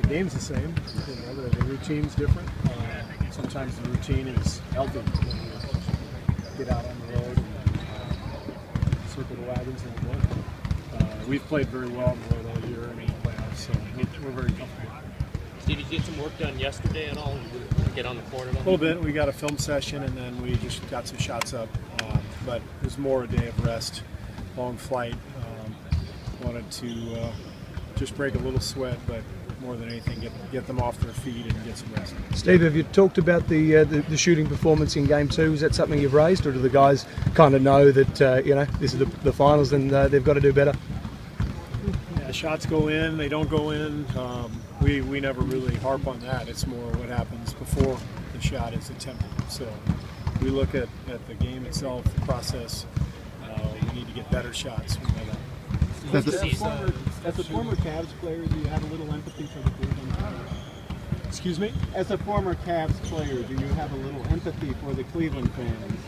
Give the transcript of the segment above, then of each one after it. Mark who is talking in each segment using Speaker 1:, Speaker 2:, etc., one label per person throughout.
Speaker 1: the game's the same. The routine's different. Sometimes the routine is healthy. Get out on the road and circle the wagons and win. We've played very well on the road all year in the playoffs, so we're very comfortable.
Speaker 2: Steve, did you get some work done yesterday at all? Get on the court at all?
Speaker 1: A little bit. We got a film session, and then we just got some shots up. But it was more a day of rest, long flight. Wanted to just break a little sweat, but more than anything, get them off their feet and get some rest.
Speaker 3: Steve, have you talked about the shooting performance in Game 2? Is that something you've raised, or do the guys kind of know that this is the finals and they've got to do better?
Speaker 1: Yeah, shots go in, they don't go in. We never really harp on that. It's more what happens before the shot is attempted. So we look at the game itself, the process. We need to get better shots. We know that.
Speaker 4: As a former Cavs player, do you have a little empathy for the Cleveland fans?
Speaker 1: Excuse me?
Speaker 4: As a former Cavs player, do you have a little empathy for the Cleveland fans?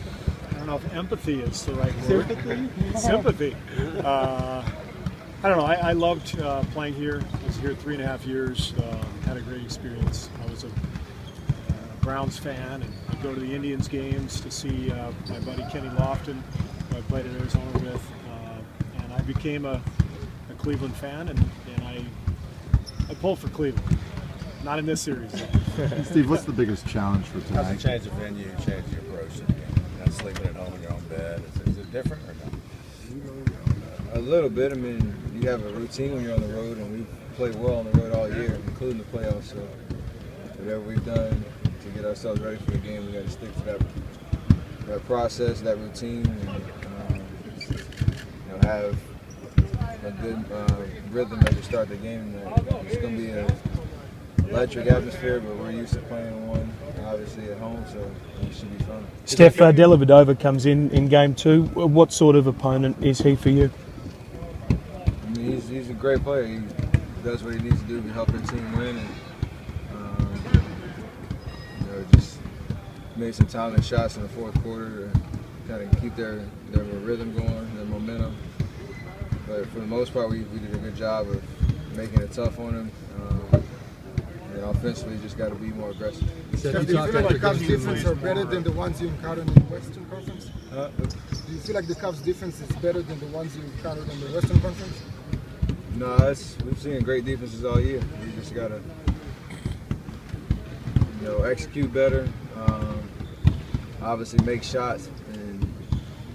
Speaker 1: I don't know if empathy is the right word.
Speaker 4: Sympathy?
Speaker 1: Sympathy. I don't know. I loved playing here. I was here 3.5 years. Had a great experience. I was a Browns fan, and I'd go to the Indians games to see my buddy Kenny Lofton, who I played in Arizona with. And I became a Cleveland fan, and I pulled for Cleveland. Not in this series, though.
Speaker 5: Steve, what's the biggest challenge for tonight?
Speaker 6: How's it change the venue, change the approach to the game? You're not sleeping at home in your own bed. Is it different or not?
Speaker 7: A little bit. I mean, you have a routine when you're on the road, and we played well on the road all year, including the playoffs. So whatever we've done to get ourselves ready for the game, we got to stick to that process, that routine, and have a good rhythm as you start the game. It's going to be an electric atmosphere, but we're used to playing one, obviously, at home, so it should be fun.
Speaker 3: Steph Dellavedova comes in Game 2. What sort of opponent is he for you?
Speaker 7: I mean, he's a great player. He does what he needs to do to help his team win, and just made some talented shots in the fourth quarter to kind of keep their rhythm going, their momentum. But for the most part, we did a good job of making it tough on him. And offensively, just got to be more aggressive.
Speaker 8: Do you feel like the Cavs' defense are better than the ones you encountered in the Western Conference? Do you feel like the Cavs' defense is better than the ones you encountered in the Western Conference?
Speaker 7: No, we've seen great defenses all year. We just got to, execute better. Obviously, make shots, and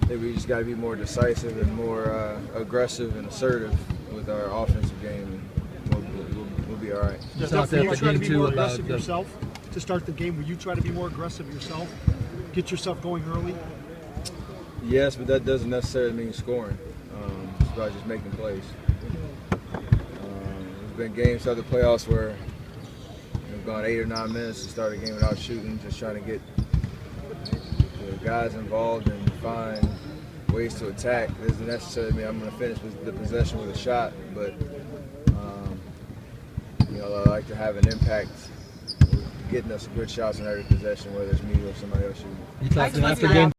Speaker 7: I think we just got to be more decisive and more aggressive and assertive with our offensive game, and we'll be all right.
Speaker 9: Will you try to be more aggressive yourself? To start the game, will you try to be more aggressive yourself? Get yourself going early?
Speaker 7: Yes, but that doesn't necessarily mean scoring. It's about just making plays. There's been games throughout the playoffs where we've gone 8 or 9 minutes to start a game without shooting, just trying to get the guys involved and find ways to attack. It doesn't necessarily mean I'm going to finish with the possession with a shot, but I like to have an impact getting us good shots in every possession, whether it's me or somebody else shooting.
Speaker 3: You talking after game